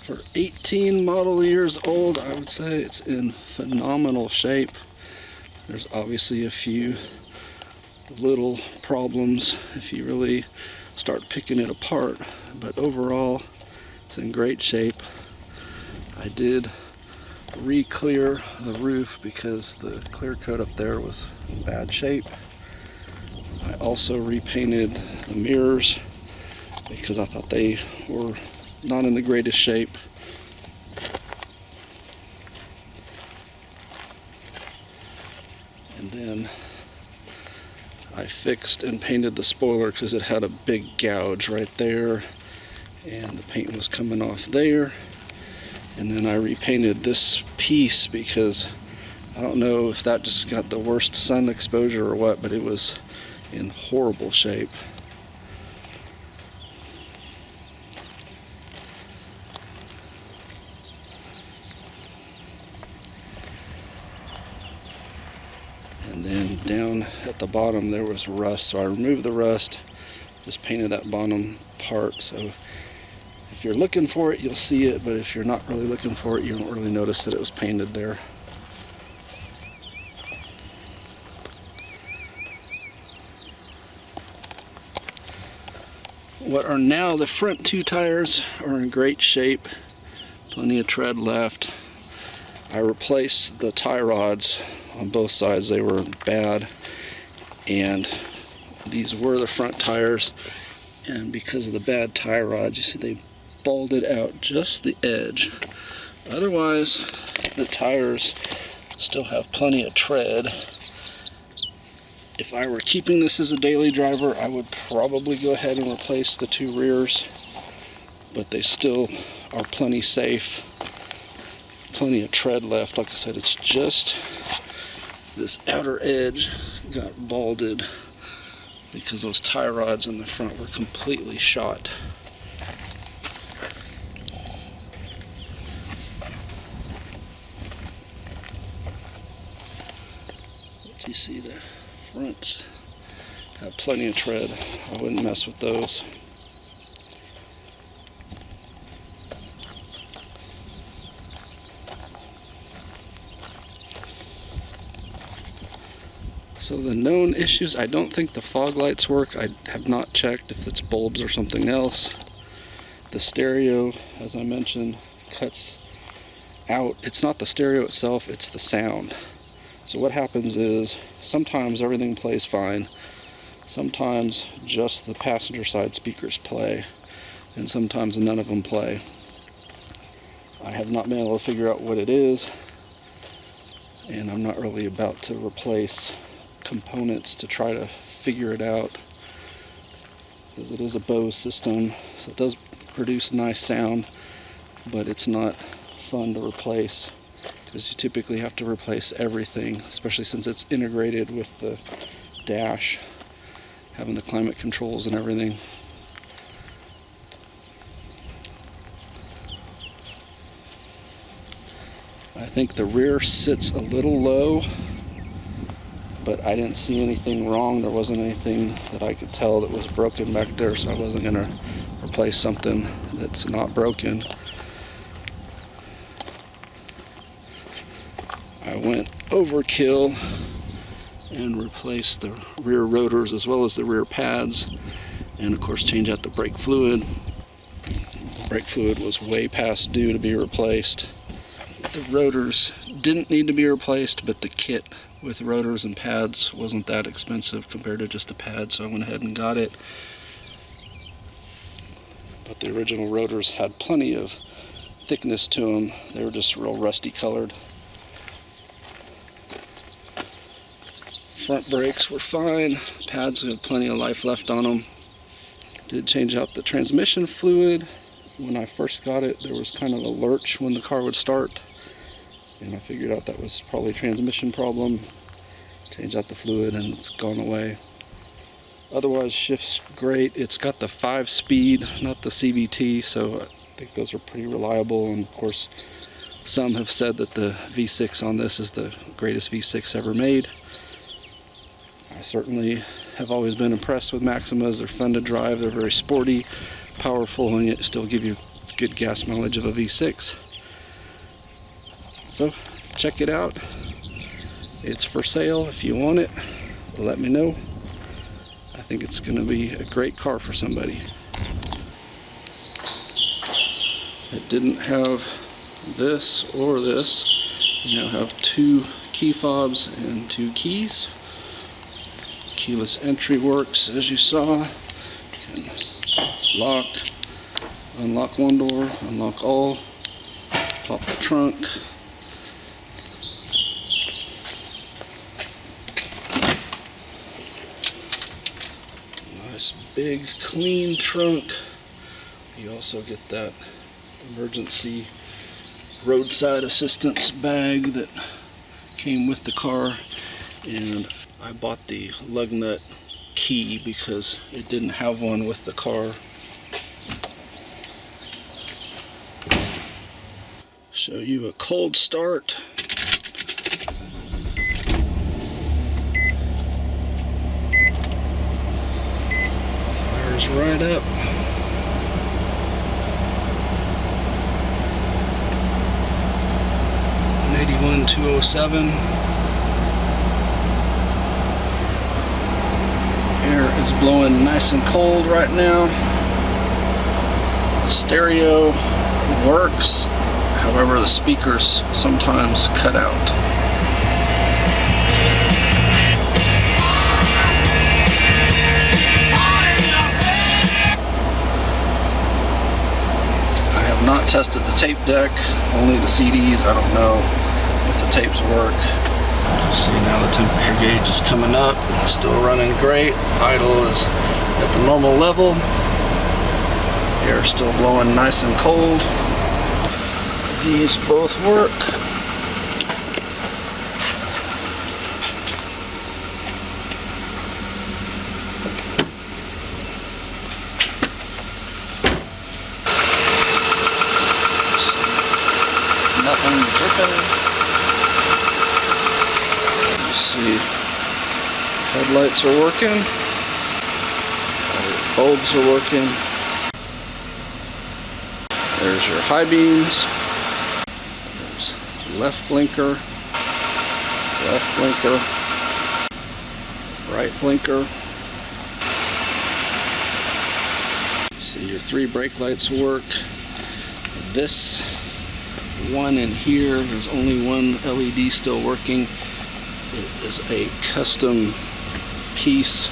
For 18 model years old, I would say it's in phenomenal shape. There's obviously a few little problems if you really start picking it apart, but overall it's in great shape. I did re-clear the roof because the clear coat up there was in bad shape. I also repainted the mirrors because I thought they were not in the greatest shape. And then I fixed and painted the spoiler because it had a big gouge right there and the paint was coming off there. And then I repainted this piece because I don't know if that just got the worst sun exposure or what, but it was in horrible shape. And then down at the bottom there was rust, so I removed the rust, just painted that bottom part. So if you're looking for it, you'll see it, but if you're not really looking for it, you don't really notice that it was painted there. What are now the front two tires are in great shape, plenty of tread left. I replaced the tie rods on both sides, they were bad, and these were the front tires, and because of the bad tie rods, you see they balded out just the edge. Otherwise, the tires still have plenty of tread. If I were keeping this as a daily driver, I would probably go ahead and replace the two rears, but they still are plenty safe. Plenty of tread left. Like I said, it's just this outer edge got balded because those tie rods in the front were completely shot. You see the fronts have plenty of tread. I wouldn't mess with those. So the known issues, I don't think the fog lights work. I have not checked if it's bulbs or something else. The stereo, as I mentioned, cuts out. It's not the stereo itself, it's the sound. So what happens is sometimes everything plays fine. Sometimes just the passenger side speakers play, and sometimes none of them play. I have not been able to figure out what it is, and I'm not really about to replace components to try to figure it out, because it is a Bose system, so it does produce nice sound, but it's not fun to replace, because you typically have to replace everything, especially since it's integrated with the dash, having the climate controls and everything. I think the rear sits a little low, but I didn't see anything wrong. There wasn't anything that I could tell that was broken back there, so I wasn't going to replace something that's not broken. I went overkill and replaced the rear rotors as well as the rear pads, and of course change out the brake fluid. The brake fluid was way past due to be replaced. The rotors didn't need to be replaced, but the kit with rotors and pads wasn't that expensive compared to just the pad, so I went ahead and got it. But the original rotors had plenty of thickness to them. They were just real rusty colored. Front brakes were fine. Pads had plenty of life left on them. Did change out the transmission fluid. When I first got it, there was kind of a lurch when the car would start, and I figured out that was probably a transmission problem. Changed out the fluid and it's gone away. Otherwise, shifts great. It's got the 5-speed, not the CVT, so I think those are pretty reliable. And of course, some have said that the V6 on this is the greatest V6 ever made. I certainly have always been impressed with Maximas. They're fun to drive, they're very sporty, powerful, and yet still give you good gas mileage of a V6. So check it out. It's for sale. If you want it, let me know. I think it's going to be a great car for somebody. It didn't have this or this. You now have 2 key fobs and 2 keys. Keyless entry works, as you saw. You can lock, unlock one door, unlock all, pop the trunk. Nice big clean trunk. You also get that emergency roadside assistance bag that came with the car, and I bought the lug nut key because it didn't have one with the car. Show you a cold start. Fires right up. $81,207. Air is blowing nice and cold right now. The stereo works, however the speakers sometimes cut out. I have not tested the tape deck, only the CDs. I don't know if the tapes work. See, now the temperature gauge is coming up, still running great. Idle is at the normal level. Air still blowing nice and cold. These both work. Nothing dripping. See, headlights are working, bulbs are working. There's your high beams. There's left blinker, right blinker. See, your 3 brake lights work. This one in here, there's only one LED still working. It is a custom piece,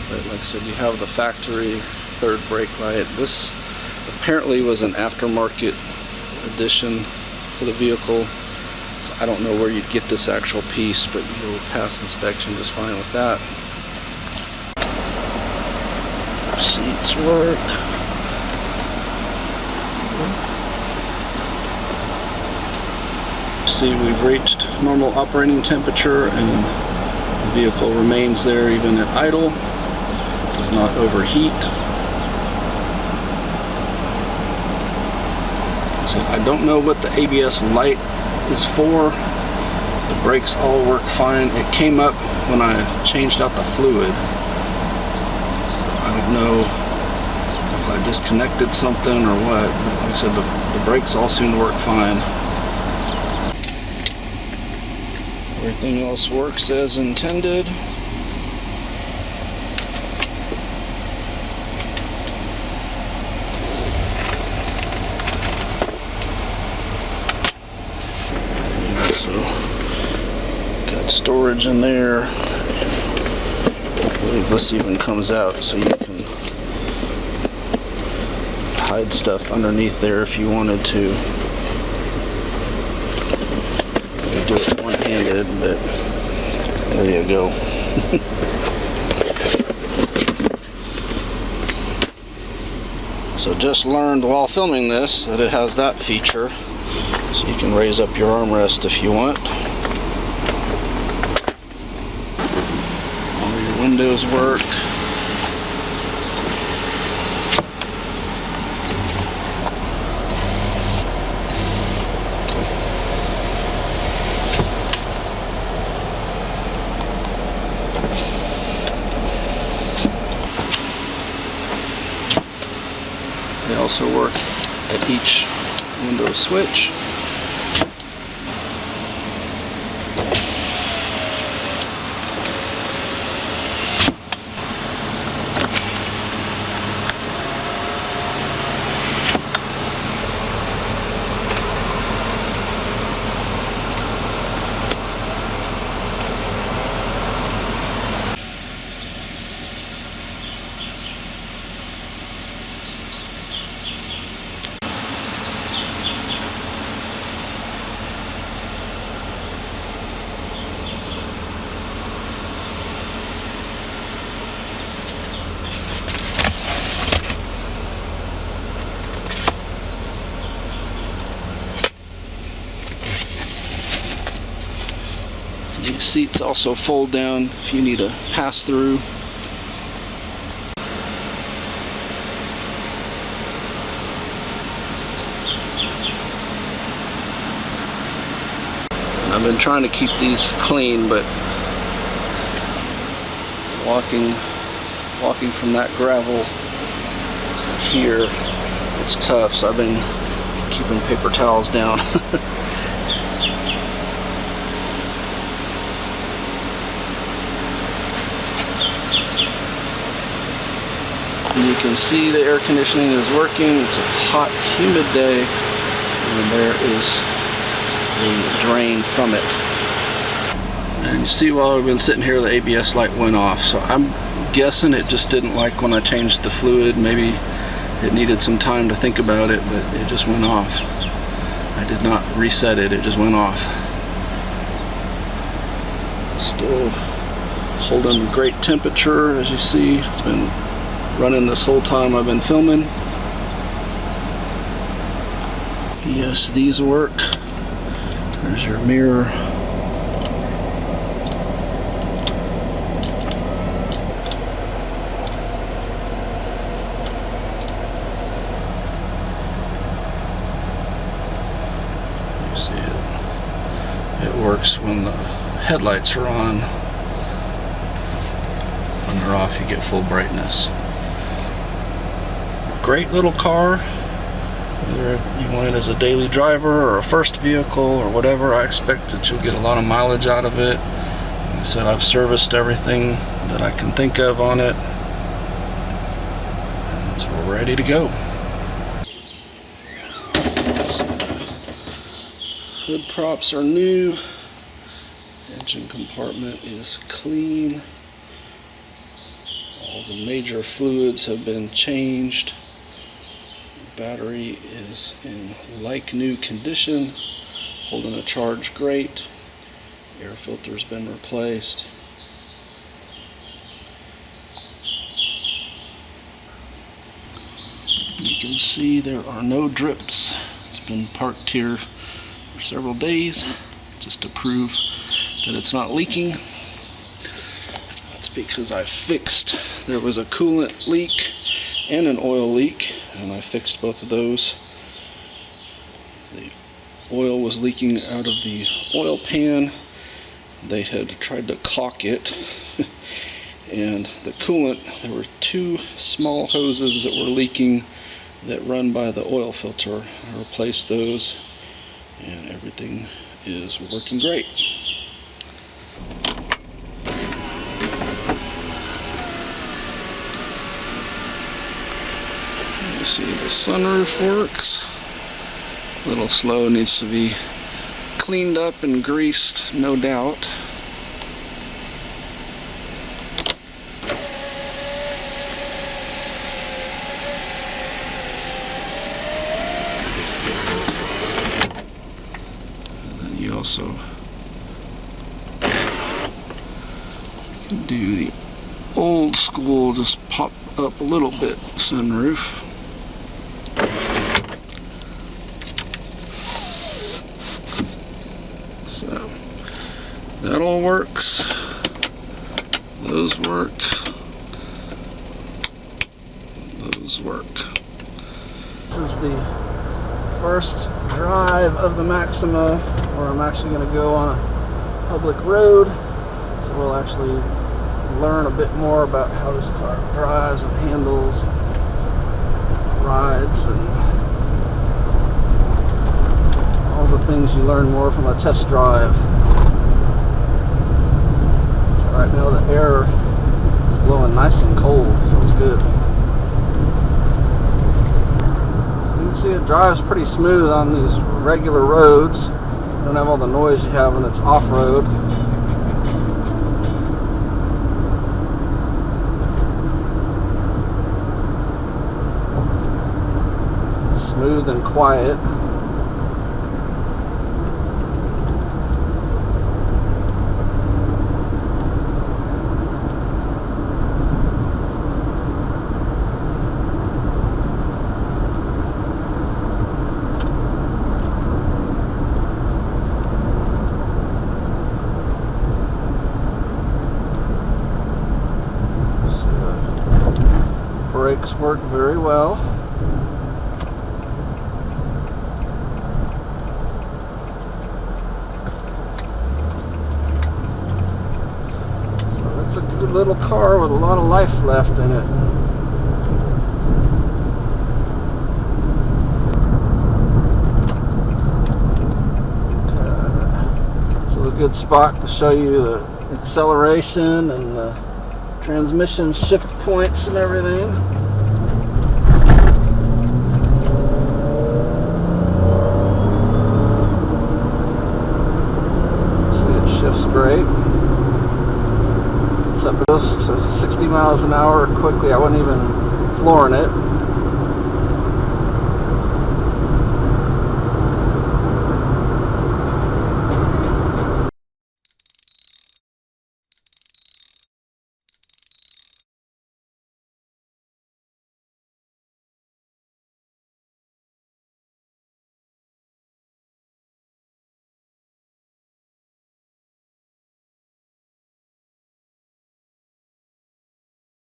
but like I said, you have the factory 3rd brake light. This apparently was an aftermarket addition to the vehicle. So I don't know where you'd get this actual piece, but you'll pass inspection just fine with that. Seats work. See, we've reached normal operating temperature and the vehicle remains there even at idle. Does not overheat. So I don't know what the ABS light is for. The brakes all work fine. It came up when I changed out the fluid. So I don't know if I disconnected something or what. But like I said, the brakes all seem to work fine. Everything else works as intended. And also got storage in there. I believe this even comes out so you can hide stuff underneath there if you wanted to. You do it one-handed, but there you go. So just learned while filming this that it has that feature, so you can raise up your armrest if you want. All your windows work. They also work at each window switch. These seats also fold down if you need a pass through. I've been trying to keep these clean, but walking from that gravel here, it's tough, so I've been keeping paper towels down. You can see the air conditioning is working. It's a hot, humid day, and there is the drain from it. And you see, while we've been sitting here, the ABS light went off. So I'm guessing it just didn't like when I changed the fluid. Maybe it needed some time to think about it, but it just went off. I did not reset it, it just went off. Still holding great temperature, as you see. It's been running this whole time I've been filming. Yes, these work. There's your mirror. You see it. It works when the headlights are on. When they're off, you get full brightness. Great little car, whether you want it as a daily driver or a first vehicle or whatever. I expect that you'll get a lot of mileage out of it. Like I said, I've serviced everything that I can think of on it, and so we're ready to go. Hood props are new. Engine compartment is clean. All the major fluids have been changed. Battery is in like new condition, holding a charge great. Air filter's been replaced. You can see there are no drips. It's been parked here for several days just to prove that it's not leaking. That's because I fixed, there was a coolant leak and an oil leak, and I fixed both of those. The oil was leaking out of the oil pan. They had tried to caulk it, and the coolant, there were two small hoses that were leaking that run by the oil filter. I replaced those, and everything is working great. You see the sunroof works. A little slow, needs to be cleaned up and greased, no doubt. And then you also can do the old school, just pop up a little bit sunroof. So that all works. Those work. Those work. This is the first drive of the Maxima, where I'm actually going to go on a public road. So we'll actually learn a bit more about how this car drives and handles, rides, and things you learn more from a test drive. So right now the air is blowing nice and cold, feels good. So you can see it drives pretty smooth on these regular roads. You don't have all the noise you have when it's off-road. Smooth and quiet. Brakes work very well. Little car with a lot of life left in it. So a good spot to show you the acceleration and the transmission shift points and everything. See, it shifts great. Up to 60 miles an hour quickly. I wasn't even flooring it.